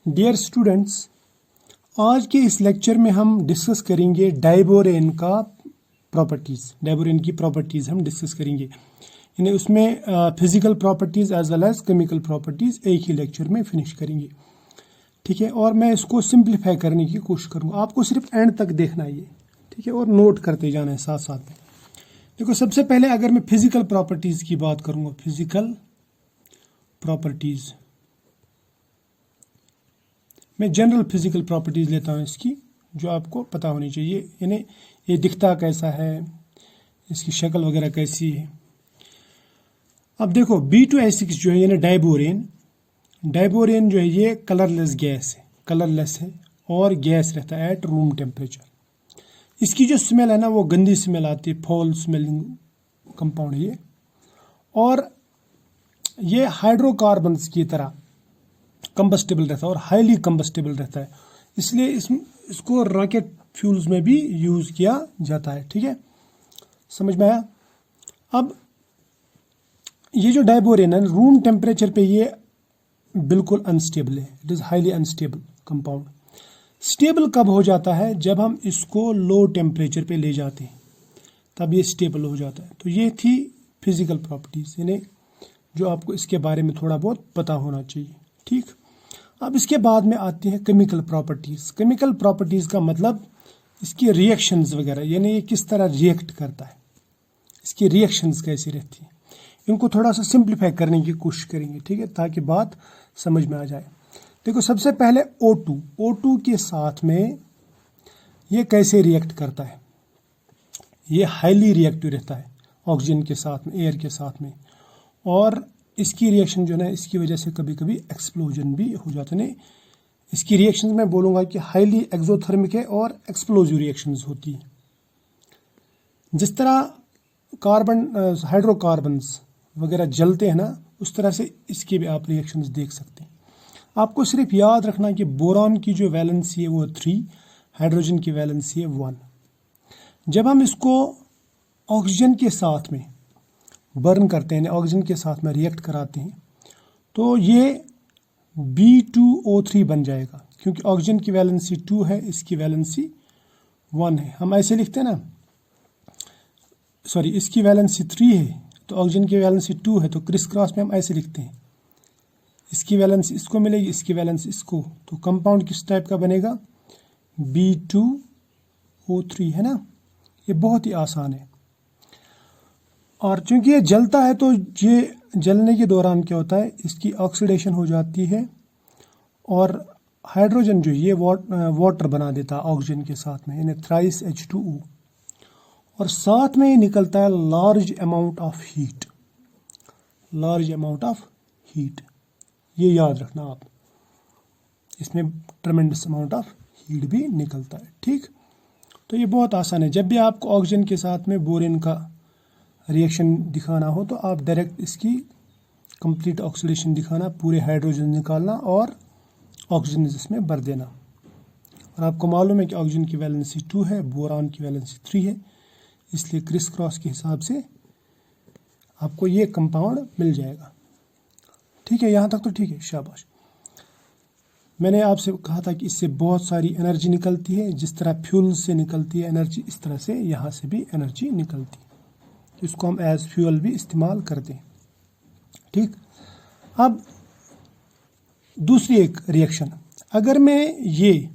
Dear students, आज के इस लेक्चर में हम डिस्कस करेंगे डाइबोरेन की प्रॉपर्टीज़ हम डिस्कस करेंगे। यानी उसमें physical properties as well as chemical properties एक ही लेक्चर में फिनिश करेंगे, ठीक है। और मैं इसको सिंप्लीफाई करने की कोशिश करूँगा, आपको सिर्फ एंड तक देखना है ये, ठीक है, और नोट करते जाना है साथ साथ में। देखो, सबसे पहले अगर मैं फिजिकल प्रॉपर्टीज़ की बात करूँगा, फिजिकल प्रॉपर्टीज़, मैं जनरल फिजिकल प्रॉपर्टीज़ लेता हूँ इसकी, जो आपको पता होनी चाहिए। यानी ये दिखता कैसा है, इसकी शक्ल वगैरह कैसी है। अब देखो, B2H6 जो है यानी डाइबोरेन जो है ये कलरलेस गैस है, कलरलेस है और गैस रहता है एट रूम टेम्परेचर। इसकी जो स्मेल है ना, वो गंदी स्मेल आती है, फॉल स्मेलिंग कंपाउंड ये। और ये हाइड्रोकार्बन्स की तरह कंबस्टेबल रहता है और हाईली कंबस्टेबल रहता है, इसलिए इसको रॉकेट फ्यूल्स में भी यूज़ किया जाता है, ठीक है, समझ में आया। अब ये जो डाइबोरेन है रूम टेम्परेचर पे ये बिल्कुल अनस्टेबल है, it is highly unstable compound. Stable कब हो जाता है? जब हम इसको लो टेम्परेचर पे ले जाते हैं, तब ये स्टेबल हो जाता है। तो ये थी फिजिकल प्रॉपर्टीज़, यानी जो आपको इसके बारे में थोड़ा बहुत पता होना चाहिए, ठीक। अब इसके बाद में आती हैं केमिकल प्रॉपर्टीज़। केमिकल प्रॉपर्टीज़ का मतलब इसकी रिएक्शंस वगैरह, यानी ये किस तरह रिएक्ट करता है, इसकी रिएक्शंस कैसी रहती हैं, इनको थोड़ा सा सिंप्लीफाई करने की कोशिश करेंगे, ठीक है, ताकि बात समझ में आ जाए। देखो, सबसे पहले O2 के साथ में ये कैसे रिएक्ट करता है। ये हाईली रिएक्टिव रहता है ऑक्सीजन के साथ में, एयर के साथ में, और इसकी रिएक्शन जो है, इसकी वजह से कभी कभी एक्सप्लोजन भी हो जाते हैं। इसकी रिएक्शंस मैं बोलूँगा कि हाईली एक्सोथर्मिक है और एक्सप्लोजिव रिएक्शंस होती हैं। जिस तरह हाइड्रोकार्बन्स वगैरह जलते हैं ना, उस तरह से इसके भी आप रिएक्शंस देख सकते हैं। आपको सिर्फ याद रखना कि बोरॉन की जो वैलेंसी है वो 3, हाइड्रोजन की वैलेंसी है 1। जब हम इसको ऑक्सीजन के साथ में बर्न करते हैं, ऑक्सीजन के साथ में रिएक्ट कराते हैं, तो ये B2O3 बन जाएगा, क्योंकि ऑक्सीजन की वैलेंसी 2 है, इसकी वैलेंसी 1 है। हम ऐसे लिखते हैं ना, सॉरी, इसकी वैलेंसी 3 है तो ऑक्सीजन की वैलेंसी 2 है, तो क्रिस क्रॉस में हम ऐसे लिखते हैं, इसकी वैलेंसी इसको मिलेगी, इसकी वैलेंसी इसको, तो कंपाउंड किस टाइप का बनेगा? B2O3, है ना। ये बहुत ही आसान है। और चूंकि ये जलता है, तो ये जलने के दौरान क्या होता है, इसकी ऑक्सीडेशन हो जाती है और हाइड्रोजन जो ये वाटर बना देता है ऑक्सीजन के साथ में, यानी थ्राइस H2O, और साथ में ये निकलता है लार्ज अमाउंट ऑफ हीट। ये याद रखना आप, इसमें ट्रेमेंडस अमाउंट ऑफ हीट भी निकलता है, ठीक। तो ये बहुत आसान है। जब भी आपको ऑक्सीजन के साथ में बोरेन का रिएक्शन दिखाना हो, तो आप डायरेक्ट इसकी कंप्लीट ऑक्सीडेशन दिखाना, पूरे हाइड्रोजन निकालना और ऑक्सीजन इसमें भर देना। और आपको मालूम है कि ऑक्सीजन की वैलेंसी 2 है, बोरान की वैलेंसी 3 है, इसलिए क्रिस क्रॉस के हिसाब से आपको ये कंपाउंड मिल जाएगा, ठीक है। यहाँ तक तो ठीक है, शाबाश। मैंने आपसे कहा था कि इससे बहुत सारी एनर्जी निकलती है, जिस तरह फ्यूल से निकलती है एनर्जी, इस तरह से यहाँ से भी एनर्जी निकलती है। इसको हम एज फ्यूल भी इस्तेमाल करते हैं, ठीक। अब दूसरी एक रिएक्शन, अगर मैं ये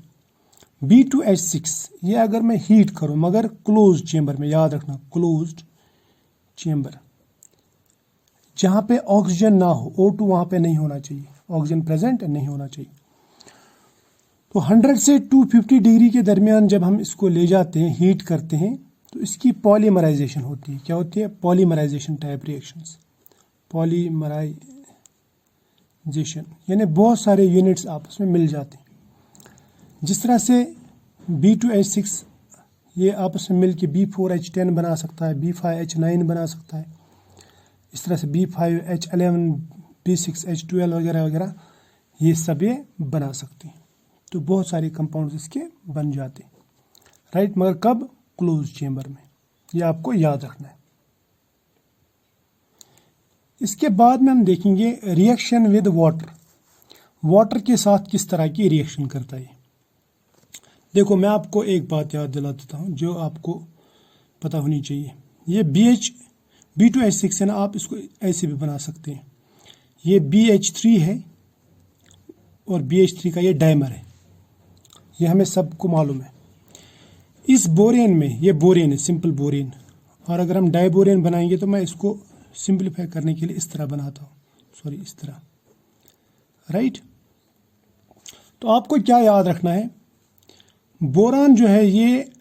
B2H6 ये अगर मैं हीट करूं, मगर क्लोज्ड चेंबर में, याद रखना क्लोज्ड चेंबर, जहां पे ऑक्सीजन ना हो, O2 वहां पे नहीं होना चाहिए, ऑक्सीजन प्रेजेंट नहीं होना चाहिए। तो 100 से 250 डिग्री के दरमियान जब हम इसको ले जाते हैं, हीट करते हैं, तो इसकी पॉलीमराइजेशन होती है। क्या होती है? Polymerisation type reactions. पॉलीमराइजेशन यानी बहुत सारे यूनिट्स आपस में मिल जाते हैं। जिस तरह से B2H6 ये आपस में मिल के B4H10 बना सकता है, B5H9 बना सकता है, इस तरह से B5H11, B6H12 वगैरह वगैरह, ये सब ये बना सकते हैं। तो बहुत सारे कंपाउंड्स इसके बन जाते हैं, राइट। मगर कब? क्लोज चेंबर में, ये आपको याद रखना है। इसके बाद में हम देखेंगे रिएक्शन विद वाटर। वाटर के साथ किस तरह की रिएक्शन करता है। देखो मैं आपको एक बात याद दिला देता हूँ जो आपको पता होनी चाहिए। ये B2H6 है ना, आप इसको ऐसे भी बना सकते हैं। ये BH3 है और BH3 का ये डाइमर है, ये हमें सबको मालूम है। इस बोरेन में, ये बोरेन है, सिंपल बोरेन, और अगर हम डाइबोरेन बनाएंगे तो मैं इसको सिंपलीफाई करने के लिए इस तरह बनाता हूँ, सॉरी इस तरह, राइट। तो आपको क्या याद रखना है, बोरान जो है ये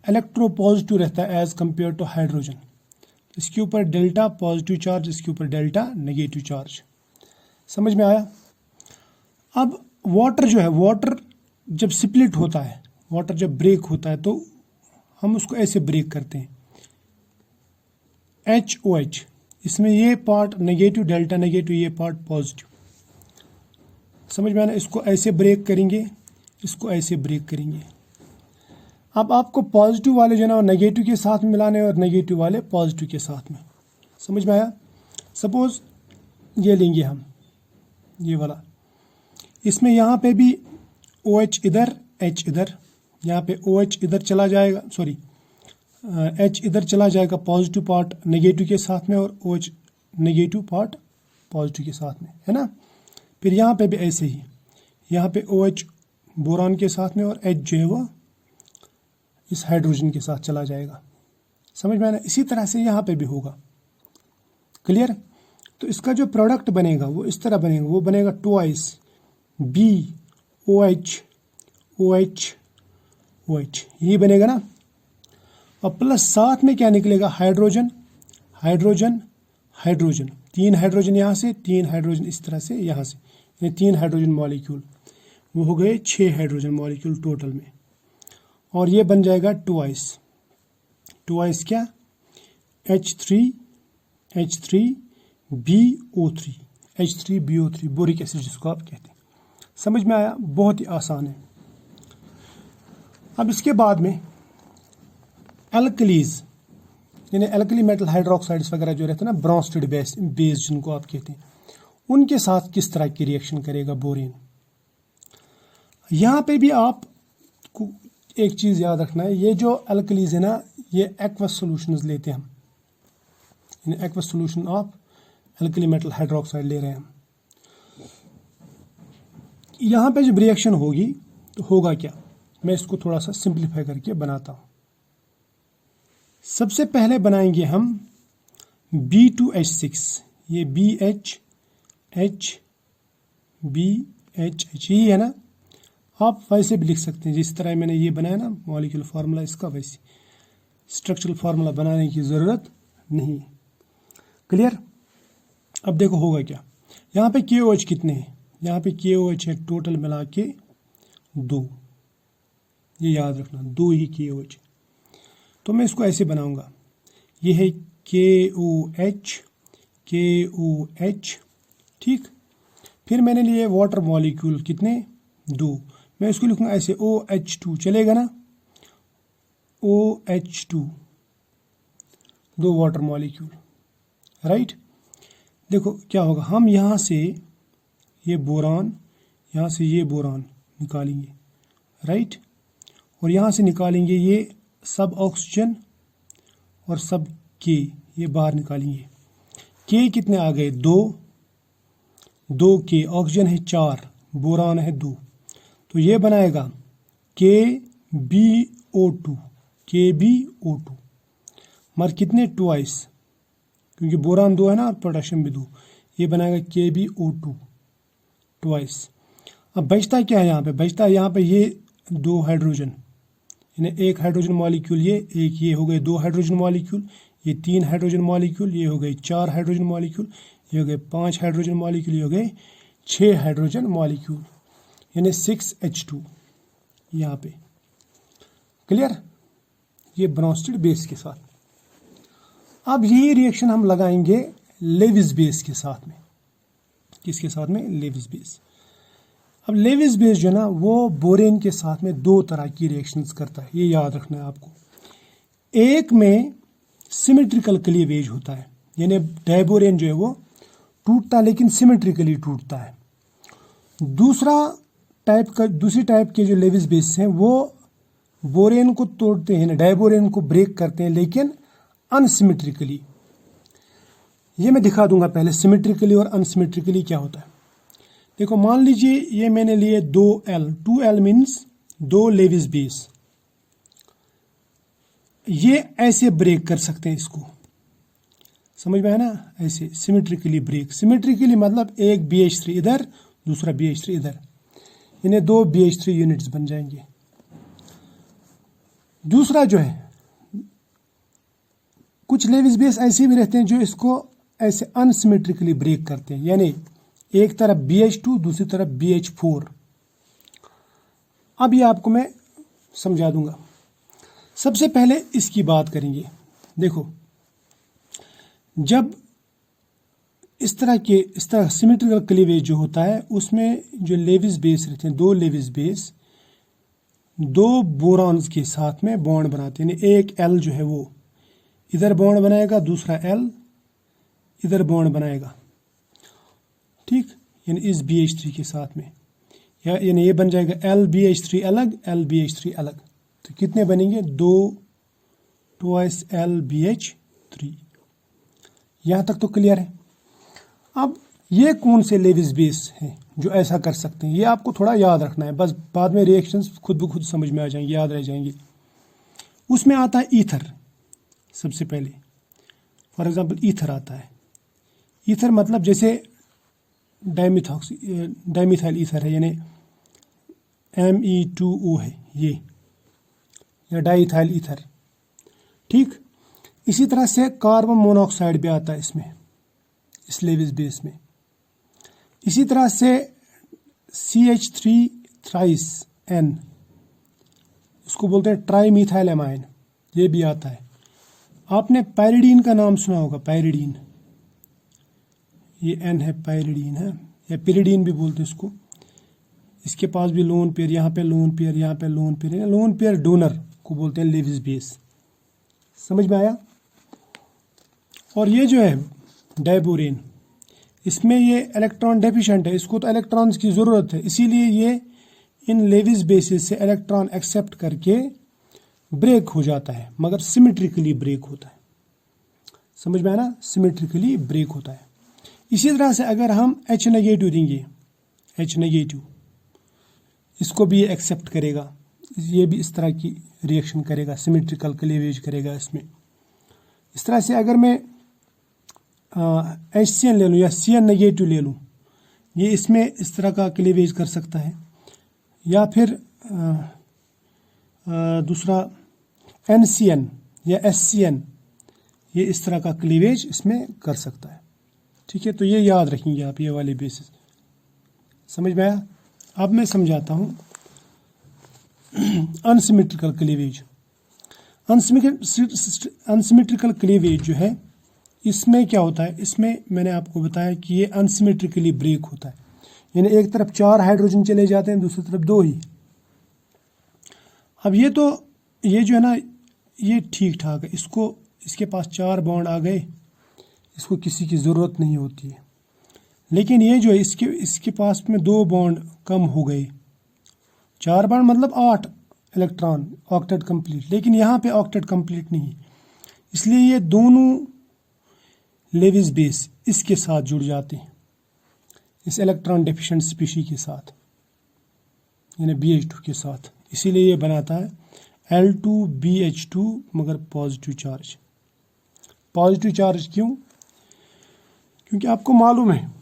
इलेक्ट्रोपॉजिटिव रहता है एज कंपेयर टू हाइड्रोजन। इसके ऊपर डेल्टा पॉजिटिव चार्ज, इसके ऊपर डेल्टा नेगेटिव चार्ज। समझ में आया। अब वाटर जो है, वाटर जब स्प्लिट होता है, वाटर जब ब्रेक होता है तो हम उसको ऐसे ब्रेक करते हैं, HOH, इसमें ये पार्ट नेगेटिव, डेल्टा नेगेटिव, ये पार्ट पॉजिटिव। समझ में आना। इसको ऐसे ब्रेक करेंगे, इसको ऐसे ब्रेक करेंगे। अब आपको पॉजिटिव वाले जो है ना नेगेटिव के साथ में मिलाने और नेगेटिव वाले पॉजिटिव के साथ में। समझ में आया। सपोज ये लेंगे हम, ये वाला, इसमें यहाँ पे भी OH इधर, H इधर, यहाँ पे OH इधर चला जाएगा, सॉरी H इधर चला जाएगा पॉजिटिव पार्ट नेगेटिव के साथ में, और OH नेगेटिव पार्ट पॉजिटिव के साथ में, है ना। फिर यहाँ पे भी ऐसे ही, यहाँ पे OH बोरान के साथ में और H जो है वो इस हाइड्रोजन के साथ चला जाएगा। समझ में आना। इसी तरह से यहाँ पे भी होगा। क्लियर। तो इसका जो प्रोडक्ट बनेगा वो इस तरह बनेगा, वो बनेगा ट्वाइस BOH OH OH, यही बनेगा ना। और प्लस साथ में क्या निकलेगा, हाइड्रोजन हाइड्रोजन हाइड्रोजन, 3 हाइड्रोजन यहाँ से, 3 हाइड्रोजन इस तरह से यहाँ से, यानी 3 हाइड्रोजन मॉलिक्यूल, वो हो गए 6 हाइड्रोजन मॉलिक्यूल टोटल में। और ये बन जाएगा ट्वाइस क्या, H3BO3 बोरिक एसिड जिसको आप कहते हैं। समझ में आया। बहुत ही आसान है। अब इसके बाद में एल्कलीज, यानी एल्कली मेटल हाइड्रोक्साइड्स वगैरह जो रहते हैं ना, ब्रोंस्टेड बेस जिनको आप कहते हैं, उनके साथ किस तरह की रिएक्शन करेगा बोरेन। यहाँ पे भी आपको एक चीज़ याद रखना है, ये जो एल्कलीज है ना, ये एक्वस सॉल्यूशंस लेते हैं हम, यानी aqueous solution of alkali metal hydroxide ले रहे हैं हम। यहाँ पे जब रिएक्शन होगी तो होगा क्या, मैं इसको थोड़ा सा सिंप्लीफाई करके बनाता हूँ। सबसे पहले बनाएंगे हम B2H6, ये BH ही है ना। आप वैसे भी लिख सकते हैं जिस तरह मैंने ये बनाया ना मॉलिक्यूलर फार्मूला इसका, वैसे स्ट्रक्चरल फार्मूला बनाने की ज़रूरत नहीं। क्लियर। अब देखो होगा क्या, यहाँ पे KOH कितने हैं, यहाँ पे KOH है टोटल मिला के 2, ये याद रखना 2 ही KOH। तो मैं इसको ऐसे बनाऊंगा, ये है KOH, ठीक। फिर मैंने लिए वाटर मॉलिक्यूल कितने, 2, मैं इसको लिखूंगा ऐसे OH2, चलेगा ना, OH2, 2 वाटर मॉलिक्यूल, राइट। देखो क्या होगा, हम यहाँ से ये बोरान, यहाँ से ये बोरान निकालेंगे, राइट, और यहाँ से निकालेंगे ये सब ऑक्सीजन और सब के, ये बाहर निकालेंगे। के कितने आ गए, 2 के, ऑक्सीजन है 4, बोरान है 2, तो ये बनाएगा KBO2, मगर कितने, ट्वाइस, क्योंकि बोरान 2 है ना और पोटेशियम भी 2, ये बनाएगा KBO2 ट्वाइस। अब बचता क्या है यहाँ पे, बचता है यहाँ पे ये 2 हाइड्रोजन, यानी 1 हाइड्रोजन मॉलिक्यूल, ये एक, ये हो गए 2 हाइड्रोजन मॉलिक्यूल, ये 3 हाइड्रोजन मॉलिक्यूल, ये हो गए 4 हाइड्रोजन मॉलिक्यूल, ये हो गए 5 हाइड्रोजन मॉलिक्यूल, ये हो गए 6 हाइड्रोजन मॉलिक्यूल, यानी 6H2 यहाँ पे। क्लियर। ये ब्रोंस्टेड बेस के साथ। अब यही रिएक्शन हम लगाएंगे लेविस बेस के साथ में। किसके साथ में, लेविस बेस। अब लेविस बेस जो है ना वो बोरेन के साथ में 2 तरह की रिएक्शंस करता है, ये याद रखना है आपको। एक में सिमेट्रिकल क्लीवेज होता है, यानी डाइबोरेन जो है वो टूटता है लेकिन सिमेट्रिकली टूटता है, दूसरी टाइप के जो लेविस बेस हैं वो बोरेन को तोड़ते हैं, डाइबोरेन को ब्रेक करते हैं, लेकिन अनसिमेट्रिकली। ये मैं दिखा दूंगा पहले सिमेट्रिकली और अनसिमेट्रिकली क्या होता है। देखो मान लीजिए ये मैंने लिए 2L, 2L means 2 Lewis base. ये ऐसे ब्रेक कर सकते हैं, इसको समझ में है ना, ऐसे सिमेट्रिकली ब्रेक। सिमेट्रिकली मतलब एक BH3 इधर, दूसरा BH3 इधर, इन्हें 2 BH3 यूनिट्स बन जाएंगे। दूसरा जो है, कुछ लेविस बेस ऐसे भी रहते हैं जो इसको ऐसे अनसिमेट्रिकली ब्रेक करते हैं, यानी एक तरफ BH2 दूसरी तरफ BH4। अब ये आपको मैं समझा दूंगा। सबसे पहले इसकी बात करेंगे। देखो जब इस तरह सिमेट्रिकल क्लीवेज जो होता है उसमें जो लेविस बेस रहते हैं, 2 लेविस बेस 2 बोरॉन्स के साथ में बॉन्ड बनाते हैं। यानी एक L जो है वो इधर बॉन्ड बनाएगा, दूसरा L इधर बॉन्ड बनाएगा, ठीक, यानी इस BH3 के साथ में, या यानी ये बन जाएगा LBH3 अलग, LBH3 अलग। तो कितने बनेंगे, 2 2 LBH3। यहां तक तो क्लियर है। अब ये कौन से लेविस बेस हैं जो ऐसा कर सकते हैं, ये आपको थोड़ा याद रखना है, बस बाद में रिएक्शंस खुद ब खुद समझ में आ जाएंगे, याद रह जाएंगे। उसमें आता है ईथर। सबसे पहले फॉर एग्जांपल ईथर आता है। ईथर मतलब जैसे डाइमिथाइल ईथर है, यानी Me2O है ये, या डाइथाइल ईथर, ठीक। इसी तरह से कार्बन मोनोऑक्साइड भी आता है इसमें, इस लेविस बेस में। इसी तरह से CH3 थ्राइस N, इसको बोलते हैं ट्राईमीथाइल एमाइन, ये भी आता है। आपने पायरिडीन का नाम सुना होगा, पायरिडीन, ये N है, पायरिडीन है, या पिरिडीन भी बोलते हैं इसको। इसके पास भी लोन पेयर, यहाँ पे लोन पेयर, यहाँ पे lone pair, lone pair donor को बोलते हैं लेविस बेस। समझ में आया। और ये जो है डाइबोरेन, इसमें ये इलेक्ट्रॉन डेफिशिएंट है, इसको तो इलेक्ट्रॉन्स की ज़रूरत है, इसीलिए ये इन लेविस बेसिस से इलेक्ट्रॉन एक्सेप्ट करके ब्रेक हो जाता है, मगर सिमेट्रिकली ब्रेक होता है। समझ में आया ना, सिमेट्रिकली ब्रेक होता है। इसी तरह से अगर हम H नेगेटिव देंगे, H नेगेटिव, इसको भी ये एक्सेप्ट करेगा, ये भी इस तरह की रिएक्शन करेगा, सिमेट्रिकल क्लीवेज करेगा इसमें। इस तरह से अगर मैं HCN ले लूँ या CN नेगेटिव ले लूँ, ये इसमें इस तरह का क्लीवेज कर सकता है, या फिर दूसरा NCN या SCN, ये इस तरह का क्लीवेज इसमें कर सकता है, ठीक है। तो ये याद रखेंगे आप, ये वाले बेसिस। समझ में आया। अब मैं समझाता हूँ अनसिमेट्रिकल क्लीवेज। अनसिमेट्रिकल क्लीवेज जो है, इसमें क्या होता है, इसमें मैंने आपको बताया कि ये अनसिमेट्रिकली ब्रेक होता है, यानी एक तरफ 4 हाइड्रोजन चले जाते हैं, दूसरी तरफ 2 ही। अब ये जो है ना, ये ठीक ठाक है, इसके पास 4 बॉन्ड आ गए, इसको किसी की ज़रूरत नहीं होती है। लेकिन ये जो है, इसके पास में 2 बॉन्ड कम हो गए, 4 बॉन्ड मतलब 8 इलेक्ट्रॉन, ऑक्टेट कंप्लीट। लेकिन यहाँ पे ऑक्टेट कंप्लीट नहीं, इसलिए ये दोनों लेविस बेस इसके साथ जुड़ जाते हैं, इस इलेक्ट्रॉन डेफिशिएंट स्पीशी के साथ, यानी BH2 के साथ। इसीलिए ये बनाता है L2BH2 मगर पॉजिटिव चार्ज। पॉजिटिव चार्ज क्यों? क्योंकि आपको मालूम है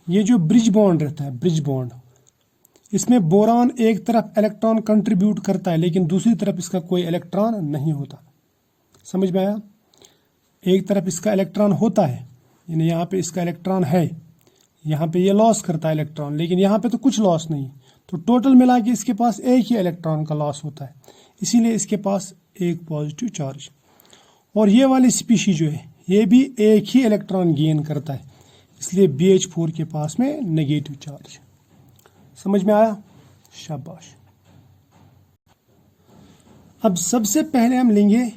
ये जो ब्रिज बॉन्ड रहता है, ब्रिज बॉन्ड, इसमें बोरान एक तरफ इलेक्ट्रॉन कंट्रीब्यूट करता है, लेकिन दूसरी तरफ इसका कोई इलेक्ट्रॉन नहीं होता। समझ में आया। एक तरफ इसका इलेक्ट्रॉन होता है, यानी यहाँ पे इसका इलेक्ट्रॉन है, यहाँ पे ये लॉस करता है इलेक्ट्रॉन, लेकिन यहाँ पे तो कुछ लॉस नहीं, तो टोटल मिला के इसके पास एक ही इलेक्ट्रॉन का लॉस होता है, इसीलिए इसके पास एक पॉजिटिव चार्ज। और ये वाली स्पीशी जो है, ये भी एक ही इलेक्ट्रॉन गेन करता है, इसलिए BH4 के पास में नेगेटिव चार्ज। समझ में आया, शाबाश। अब सबसे पहले हम लेंगे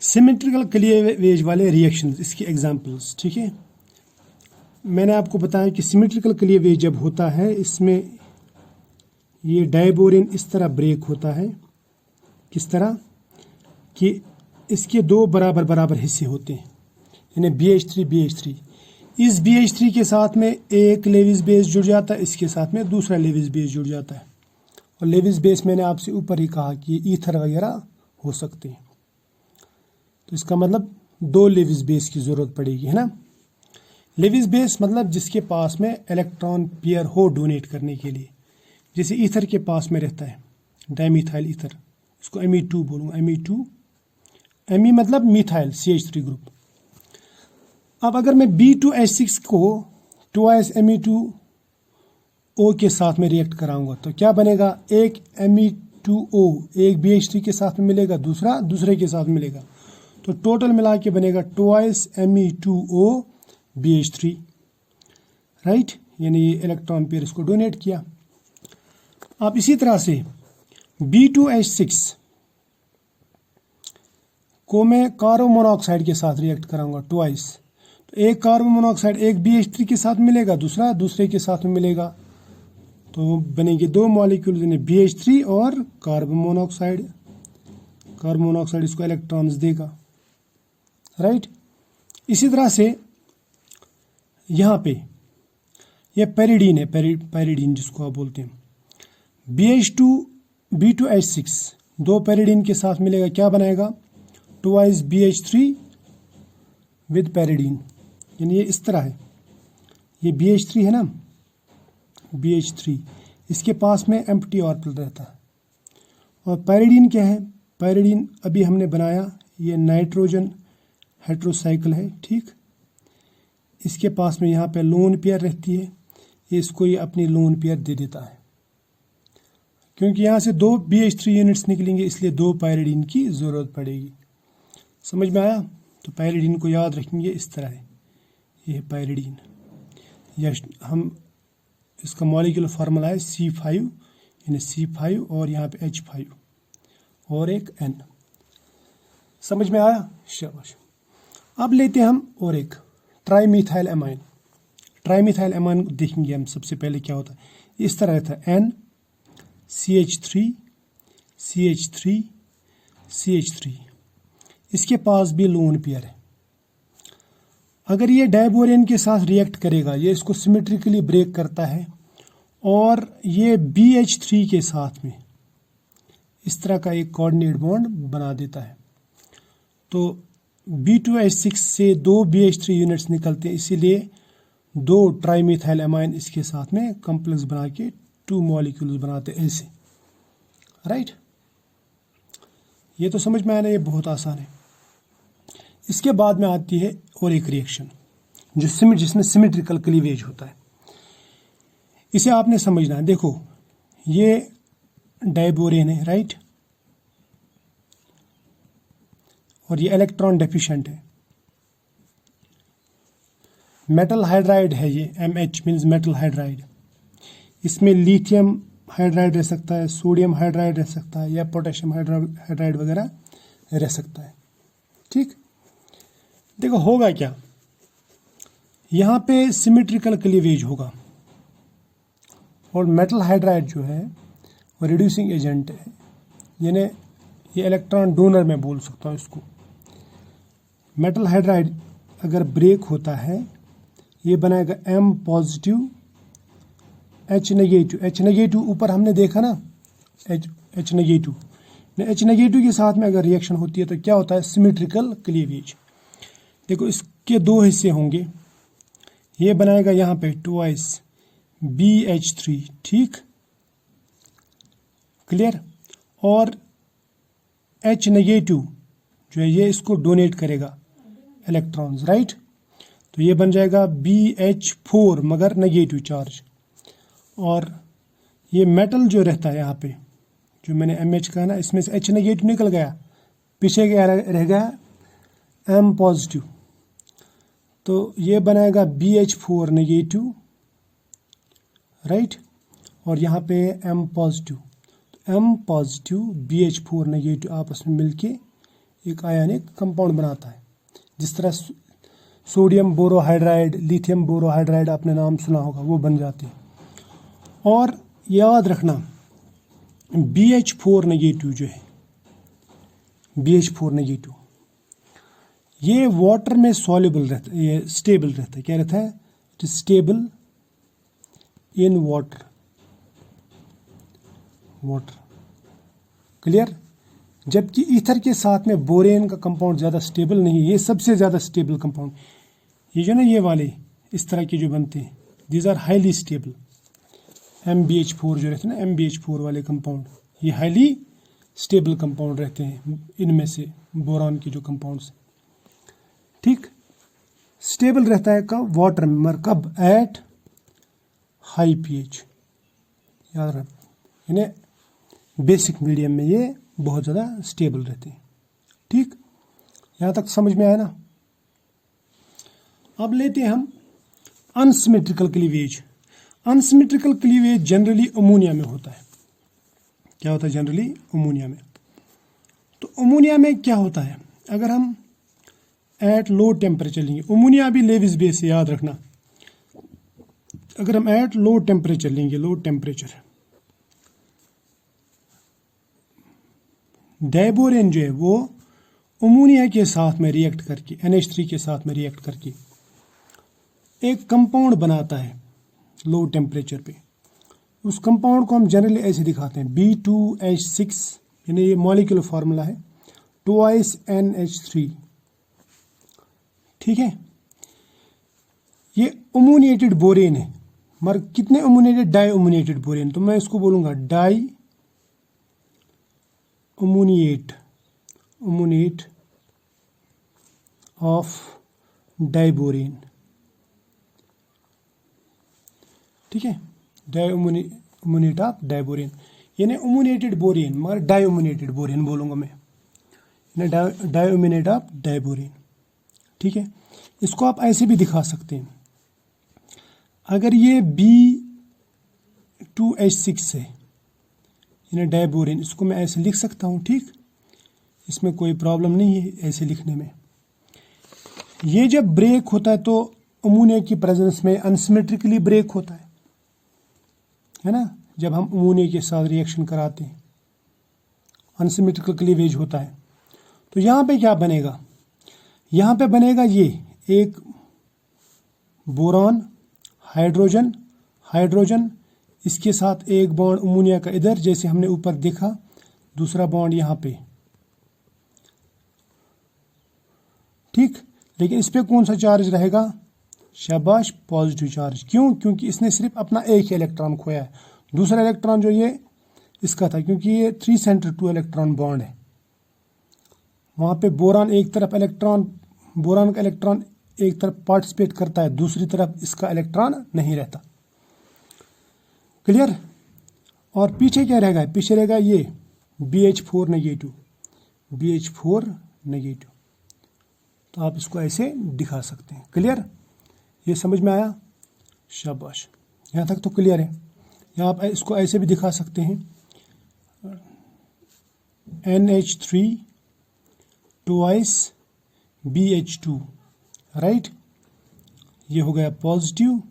सिमेट्रिकल क्लीवेज वाले रिएक्शंस, इसके एग्जांपल्स, ठीक है। मैंने आपको बताया कि सिमेट्रिकल क्लीवेज जब होता है इसमें ये डायबोरेन इस तरह ब्रेक होता है, किस तरह कि इसके दो बराबर बराबर हिस्से होते हैं, यानी BH3 इस BH3 के साथ में एक लेविस बेस जुड़ जाता है, इसके साथ में दूसरा लेविस बेस जुड़ जाता है। और लेविस बेस मैंने आपसे ऊपर ही कहा कि ईथर वगैरह हो सकते हैं, तो इसका मतलब दो लेविस बेस की ज़रूरत पड़ेगी, है ना। लेविस बेस मतलब जिसके पास में इलेक्ट्रॉन पेयर हो डोनेट करने के लिए, जैसे ईथर के पास में रहता है डाइमिथाइल ईथर, इसको Me2 बोलूँगा, Me2 Me मतलब मिथाइल CH3 ग्रुप। अब अगर मैं B2H6 को ट्वाइस Me2O के साथ में रिएक्ट कराऊंगा तो क्या बनेगा, एक Me2O एक BH3 के साथ में मिलेगा, दूसरा दूसरे के साथ मिलेगा, तो टोटल मिला के बनेगा ट्वाइस Me2O BH3, राइट, यानी ये इलेक्ट्रॉन पेयर इसको डोनेट किया। अब इसी तरह से B2H6 को मैं कार्बन मोनोऑक्साइड के साथ रिएक्ट कराऊंगा ट्वाइस, तो एक कार्बन मोनोऑक्साइड एक BH3 के साथ मिलेगा, दूसरा दूसरे के साथ में मिलेगा, तो बनेंगे दो मॉलिक्यूल यानी BH3 और कार्बन मोनोऑक्साइड। कार्बन मोनोऑक्साइड इसको इलेक्ट्रॉन्स देगा, राइट। इसी तरह से यहाँ पे ये पेरिडीन है, पेरिडीन जिसको आप बोलते हैं, B2H6 दो पेरिडीन के साथ मिलेगा, क्या बनाएगा, ट्वाइस BH3 विद पेरिडीन, यानी ये इस तरह है, ये BH3 है ना, BH3 इसके पास में एम्प्टी ऑर्बिटल रहता है। और पेरिडीन क्या है, पेरिडीन अभी हमने बनाया, ये नाइट्रोजन हेट्रोसाइकिल है, ठीक, इसके पास में यहाँ पे लोन पेयर रहती है, इसको ये अपनी लोन पेयर दे देता है, क्योंकि यहाँ से दो BH3 यूनिट्स निकलेंगे इसलिए दो पायरिडीन की ज़रूरत पड़ेगी। समझ में आया, तो पायरिडीन को याद रखेंगे इस तरह है, ये है पायरिडीन, या हम इसका मॉलिक्यूलर फार्मूला है C5 यानी C5 और यहाँ पे H5 और एक N। समझ में आया, शाबाश। अब लेते हैं हम और एक ट्राईमिथाइल एमाइन। ट्राईमिथाइल एमाइन देखेंगे हम सबसे पहले क्या होता है, इस तरह रहता है N CH3 CH3 CH3, इसके पास भी लोन पेयर है। अगर ये डायबोरेन के साथ रिएक्ट करेगा, ये इसको सिमेट्रिकली ब्रेक करता है और ये BH3 के साथ में इस तरह का एक कोऑर्डिनेट बॉन्ड बना देता है, तो B2H6 से दो BH3 यूनिट्स निकलते हैं, इसीलिए दो ट्राईमिथाइल एमाइन इसके साथ में कॉम्प्लेक्स बना के टू मॉलिक्यूल्स बनाते हैं ऐसे, राइट। ये तो समझ में आया ना, ये बहुत आसान है। इसके बाद में आती है और एक रिएक्शन जिसमें सिमेट्रिकल क्लीवेज होता है, इसे आपने समझना है। देखो ये डायबोरेन है, राइट, और ये इलेक्ट्रॉन डेफिशिएंट है, मेटल हाइड्राइड है, ये MH मीन्स मेटल हाइड्राइड, इसमें लिथियम हाइड्राइड रह सकता है, सोडियम हाइड्राइड रह सकता है, या पोटेशियम हाइड्राइड वगैरह रह सकता है, ठीक। देखो होगा क्या, यहाँ पे सिमेट्रिकल क्लीवेज होगा और मेटल हाइड्राइड जो है वो रिड्यूसिंग एजेंट है, यानी ये इलेक्ट्रॉन डोनर में बोल सकता हूँ इसको। मेटल हाइड्राइड अगर ब्रेक होता है, ये बनाएगा M पॉजिटिव H नेगेटिव ऊपर हमने देखा ना, H नेगेटिव के साथ में अगर रिएक्शन होती है तो क्या होता है, सिमेट्रिकल क्लीवेज। देखो इसके दो हिस्से होंगे, ये बनाएगा यहाँ पे ट्वाइस BH3, ठीक, क्लियर, और H नेगेटिव जो है ये इसको डोनेट करेगा इलेक्ट्रॉन्स, राइट, तो ये बन जाएगा BH4 मगर नेगेटिव चार्ज। और ये मेटल जो रहता है यहाँ पे जो मैंने MH कहा ना, इसमें से H नेगेटिव निकल गया, पीछे क्या रह गया M पॉजिटिव, तो ये बनाएगा BH4 नेगेटिव, राइट, और यहाँ पे M positive, M positive BH4 negative आपस में मिलके एक आयनिक कंपाउंड बनाता है। जिस तरह सोडियम बोरोहाइड्राइड, लिथियम बोरोहाइड्राइड आपने नाम सुना होगा, वो बन जाते हैं। और याद रखना BH4 नेगेटिव जो है, BH4 नेगेटिव, ये वाटर में सॉल्युबल रहता है, ये स्टेबल रहता है। क्या रहता है? It is stable in water. Clear? जबकि ईथर के साथ में बोरेन का कंपाउंड ज़्यादा स्टेबल नहीं, ये सबसे ज़्यादा स्टेबल कंपाउंड। ये जो ना ये वाले इस तरह के जो बनते हैं, these are highly stable. MbH4 जो रहते हैं ना, MbH4 वाले कंपाउंड, ये हाईली स्टेबल कंपाउंड रहते हैं इनमें से, बोरान के जो कंपाउंड्स। ठीक, स्टेबल रहता है कब? वाटर में, मगर कब? At high pH। याद रख, इन्हें बेसिक मीडियम में ये बहुत ज़्यादा स्टेबल रहते हैं। ठीक, यहाँ तक समझ में आया ना? अब लेते हैं हम unsymmetrical cleavage. Unsymmetrical cleavage generally ammonia में होता है। क्या होता है जनरली? अमोनिया में। तो अमोनिया में क्या होता है? अगर हम एट लो टेम्परेचर लेंगे, अमोनिया भी लेविस बेस से, याद रखना। अगर हम एट लो टेम्परेचर लेंगे, लो टेम्परेचर, डायबोरेन जो है वो अमोनिया के साथ में रिएक्ट करके, NH3 के साथ में रिएक्ट करके एक कंपाउंड बनाता है लो टेम्परेचर पे। उस कंपाउंड को हम जनरली ऐसे दिखाते हैं, B2H6, यानी ये मॉलिक्यूलर फार्मूला है, ट्वाइस NH3। ठीक है, ये अमोनिएटेड बोरेन है, मगर कितने अमोनिएटेड? Die ammoniated borane. तो मैं इसको बोलूंगा डाई अमोनिएट ऑफ डाइबोरेन। ठीक है, डाई अमोनिएट ऑफ डाइबोरेन, यानी अमोनिएटेड बोरेन मगर डाई अमोनिएटेड बोरेन बोलूंगा मैं, डाई अमोनिएट ऑफ डाइबोरेन। ठीक है, इसको आप ऐसे भी दिखा सकते हैं। अगर ये B2H6 है, यानी डाइबोरेन, इसको मैं ऐसे लिख सकता हूँ। ठीक, इसमें कोई प्रॉब्लम नहीं है ऐसे लिखने में। ये जब ब्रेक होता है तो अमोनिया की प्रेजेंस में अनसिमेट्रिकली ब्रेक होता है ना। जब हम अमोनिया के साथ रिएक्शन कराते हैं, अनसिमेट्रिकल क्लीवेज होता है। तो यहाँ पे क्या बनेगा? यहाँ पे बनेगा ये एक बोरॉन, हाइड्रोजन, हाइड्रोजन, इसके साथ एक बॉन्ड अमोनिया का इधर, जैसे हमने ऊपर देखा, दूसरा बॉन्ड यहाँ पे। ठीक, लेकिन इस पे कौन सा चार्ज रहेगा? शाबाश, पॉजिटिव चार्ज। क्यों? क्योंकि इसने सिर्फ अपना एक ही इलेक्ट्रॉन खोया है। दूसरा इलेक्ट्रॉन जो ये इसका था, क्योंकि ये 3 सेंटर 2 इलेक्ट्रॉन बॉन्ड है। वहाँ पे बोरान एक तरफ इलेक्ट्रॉन, बोरान का इलेक्ट्रॉन एक तरफ पार्टिसिपेट करता है, दूसरी तरफ इसका इलेक्ट्रॉन नहीं रहता। क्लियर? और पीछे क्या रहेगा? पीछे रहेगा ये BH4 नेगेटिव, BH4 नेगेटिव। तो आप इसको ऐसे दिखा सकते हैं। क्लियर? ये समझ में आया? शाबाश, यहाँ तक तो क्लियर है। यहाँ आप इसको ऐसे भी दिखा सकते हैं, NH3 ट्वाइस BH2, राइट। ये हो गया पॉजिटिव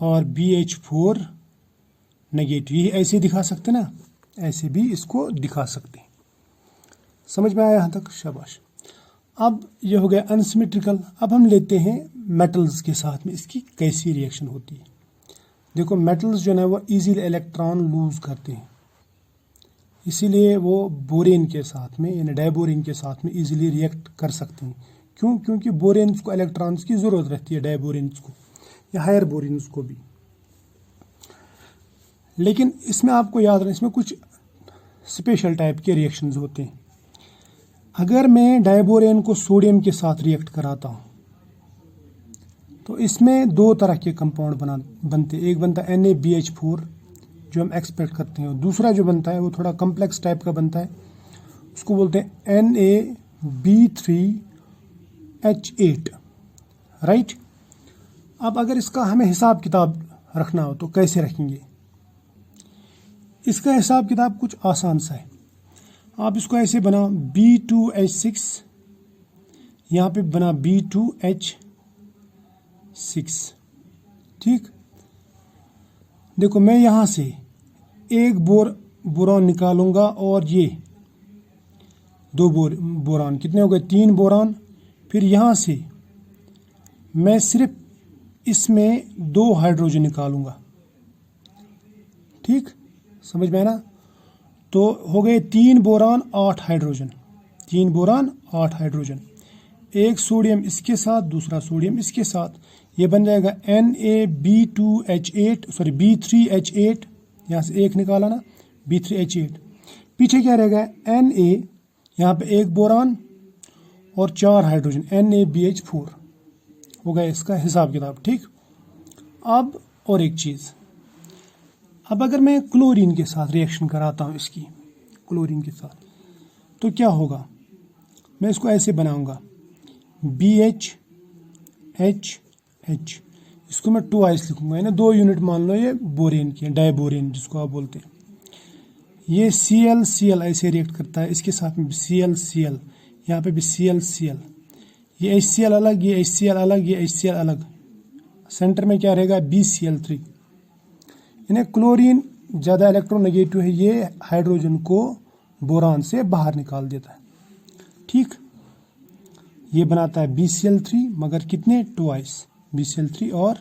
और BH4 नेगेटिव। ये ऐसे दिखा सकते ना, ऐसे भी इसको दिखा सकते हैं। समझ में आया यहाँ तक? शाबाश। अब ये हो गया अनसिमेट्रिकल। अब हम लेते हैं मेटल्स के साथ में इसकी कैसी रिएक्शन होती है। देखो, मेटल्स जो है वो इजीली इलेक्ट्रॉन लूज करते हैं, इसीलिए वो बोरेन के साथ में, यानी डाइबोरेन के साथ में इजीली रिएक्ट कर सकते हैं। क्यों? क्योंकि बोरेन्स को इलेक्ट्रॉन्स की ज़रूरत रहती है, डाइबोरेन्स को या हायर बोरेन्स को भी। लेकिन इसमें आपको याद रखना, इसमें कुछ स्पेशल टाइप के रिएक्शंस होते हैं। अगर मैं डाइबोरेन को सोडियम के साथ रिएक्ट कराता हूँ तो इसमें 2 तरह के कंपाउंड बनते हैं। एक बनता है NaBH4 जो हम एक्सपेक्ट करते हैं, और दूसरा जो बनता है वो थोड़ा कम्प्लेक्स टाइप का बनता है, उसको बोलते हैं NaB3H8, राइट। अब अगर इसका हमें हिसाब किताब रखना हो तो कैसे रखेंगे? इसका हिसाब किताब कुछ आसान सा है। आप इसको ऐसे बनाओ, B2H6, यहाँ पे बना B2H 6। ठीक, देखो मैं यहाँ से एक बोरान निकालूंगा और ये 2 बोरान, कितने हो गए? 3 बोरान। फिर यहाँ से मैं सिर्फ इसमें 2 हाइड्रोजन निकालूंगा। ठीक, समझ में है ना? तो हो गए 3 बोरान 8 हाइड्रोजन, 3 बोरान 8 हाइड्रोजन। एक सोडियम इसके साथ, दूसरा सोडियम इसके साथ, ये बन जाएगा Na-B3H8, यहाँ से एक निकाला ना, B3H8। पीछे क्या रहेगा? Na, यहाँ पे एक बोरान और 4 हाइड्रोजन, NaBH4 हो गया इसका हिसाब किताब। ठीक, अब और एक चीज़, अब अगर मैं क्लोरीन के साथ रिएक्शन कराता हूँ इसकी, क्लोरीन के साथ, तो क्या होगा? मैं इसको ऐसे बनाऊंगा BHHH, इसको मैं 2 लिखूंगा, यानी 2 यूनिट मान लो ये बोरेन की, डाइबोरेन जिसको आप बोलते हैं। ये ClCl ऐसे रिएक्ट करता है, इसके साथ में ClCl, यहाँ पे भी ClCl, ये HCl अलग, ये HCl अलग, ये HCl अलग, सेंटर में क्या रहेगा? BCl3। यानी क्लोरीन ज़्यादा इलेक्ट्रोनेगेटिव है, ये हाइड्रोजन को बोरान से बाहर निकाल देता है। ठीक, ये बनाता है BCl3, मगर कितने? 2 BCl3 और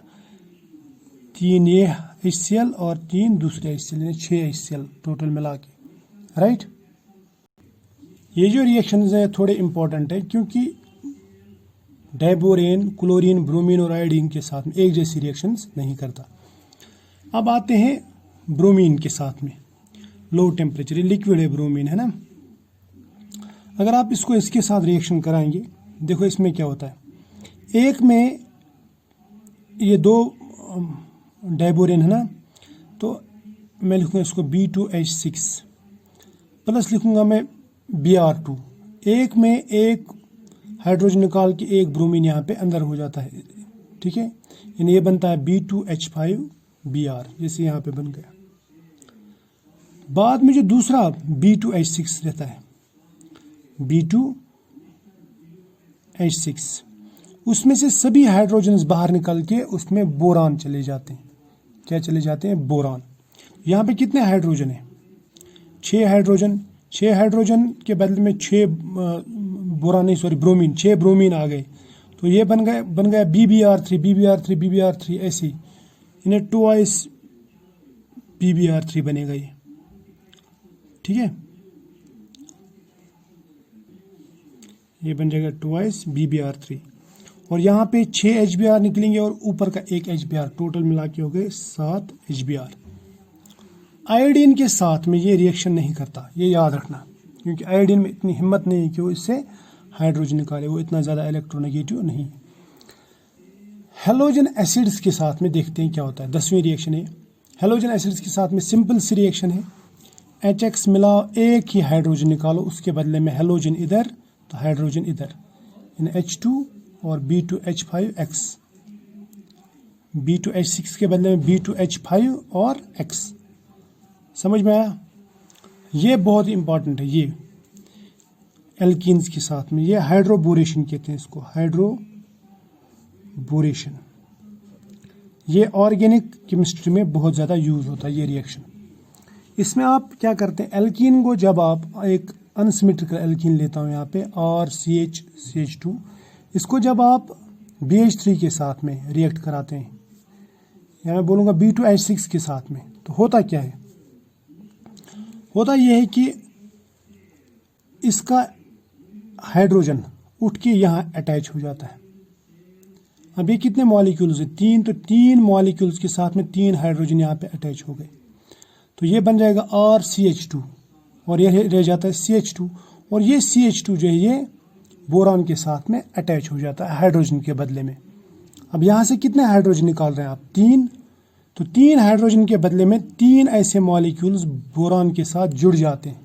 3 ये HCl और 3 दूसरे HCl, यानी 6 HCl टोटल मिला के। राइट, ये जो रिएक्शंस है थोड़े इंपॉर्टेंट है, क्योंकि डाइबोरेन क्लोरीन ब्रोमीन और आयोडीन के साथ में एक जैसी रिएक्शंस नहीं करता। अब आते हैं ब्रोमीन के साथ में, लो टेम्परेचर, लिक्विड है ब्रोमीन, है ना? अगर आप इसको इसके साथ रिएक्शन कराएंगे, देखो इसमें क्या होता है। एक में ये 2 डाइबोरेन है ना, तो मैं लिखूंगा इसको B2H6 प्लस लिखूंगा मैं Br2। एक में एक हाइड्रोजन निकाल के एक ब्रोमीन यहाँ पे अंदर हो जाता है। ठीक है, यानी ये बनता है B2H5Br, जैसे यहाँ पे बन गया। बाद में जो दूसरा B2H6 रहता है, B2H6, उसमें से सभी हाइड्रोजन बाहर निकल के उसमें बोरान चले जाते हैं। क्या चले जाते हैं? बोरान। यहाँ पे कितने हाइड्रोजन है? 6 हाइड्रोजन। 6 हाइड्रोजन के बदले में 6 बोरान नहीं, सॉरी ब्रोमीन, 6 ब्रोमीन आ गए, तो ये बन गया BBr3 ऐसे, इन्हें 2 BBr3 बनेगा ये। ठीक है, ये बन जाएगा 2 BBr3, और यहाँ पे 6 HBr निकलेंगे और ऊपर का 1 HBr, टोटल मिला के हो गए 7 HBr। आयोडीन के साथ में ये रिएक्शन नहीं करता, ये याद रखना, क्योंकि आयोडीन में इतनी हिम्मत नहीं है कि वो इससे हाइड्रोजन निकाले, वो इतना ज़्यादा इलेक्ट्रोनेगेटिव नहीं। हेलोजन एसिड्स के साथ में देखते हैं क्या होता है। 10वीं रिएक्शन है, हेलोजन एसिड्स के साथ में सिंपल सी रिएक्शन है, HX मिलाओ, एक ही हाइड्रोजन निकालो, उसके बदले में हेलोजन इधर तो हाइड्रोजन इधर, यानी H2 और B2H5X, B2H6 के बदले में B2H5 और X। समझ में आया? ये बहुत इंपॉर्टेंट है। ये एल्कीन्स के साथ में, ये हाइड्रोबोरेशन कहते हैं इसको, हाइड्रोबोरेशन। ये ऑर्गेनिक केमिस्ट्री में बहुत ज़्यादा यूज होता है ये रिएक्शन। इसमें आप क्या करते हैं, एल्कीन को जब आप एक अनसिमेट्रिकल एल्कीन लेता हूँ यहाँ पे RCH2, इसको जब आप BH3 के साथ में रिएक्ट कराते हैं, या मैं बोलूँगा B2H6 के साथ में, तो होता क्या है? होता यह है कि इसका हाइड्रोजन उठ के यहाँ अटैच हो जाता है। अब ये कितने मॉलिक्यूल्स हैं? 3, तो 3 मॉलिक्यूल्स के साथ में 3 हाइड्रोजन यहाँ पे अटैच हो गए, तो ये बन जाएगा RCH2, और ये रह जाता है CH2, और ये CH2 जो है ये बोरान के साथ में अटैच हो जाता है हाइड्रोजन के बदले में। अब यहाँ से कितने हाइड्रोजन निकाल रहे हैं आप? 3, तो 3 हाइड्रोजन के बदले में 3 ऐसे मॉलिक्यूल्स बोरान के साथ जुड़ जाते हैं।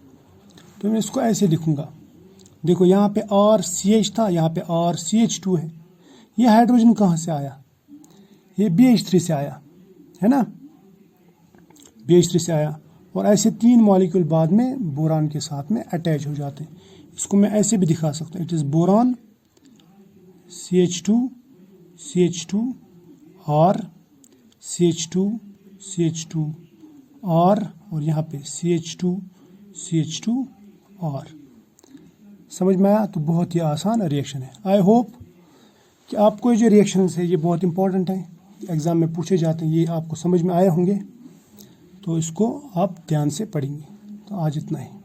तो मैं इसको ऐसे लिखूंगा, देखो यहाँ पे RCH था, यहाँ पे RCH2 है। ये हाइड्रोजन कहाँ से आया? ये BH3 से आया, है ना? BH3 से आया, और ऐसे 3 मॉलिक्यूल बाद में बोरान के साथ में अटैच हो जाते हैं। इसको मैं ऐसे भी दिखा सकता हूँ, इट इज़ बोरान CH2 और CH2 और यहाँ पे CH2 और। समझ में आया? तो बहुत ही आसान रिएक्शन है। आई होप कि आपको ये जो रिएक्शंस है ये बहुत इंपॉर्टेंट है, एग्ज़ाम में पूछे जाते हैं, ये आपको समझ में आए होंगे, तो इसको आप ध्यान से पढ़ेंगे। तो आज इतना ही।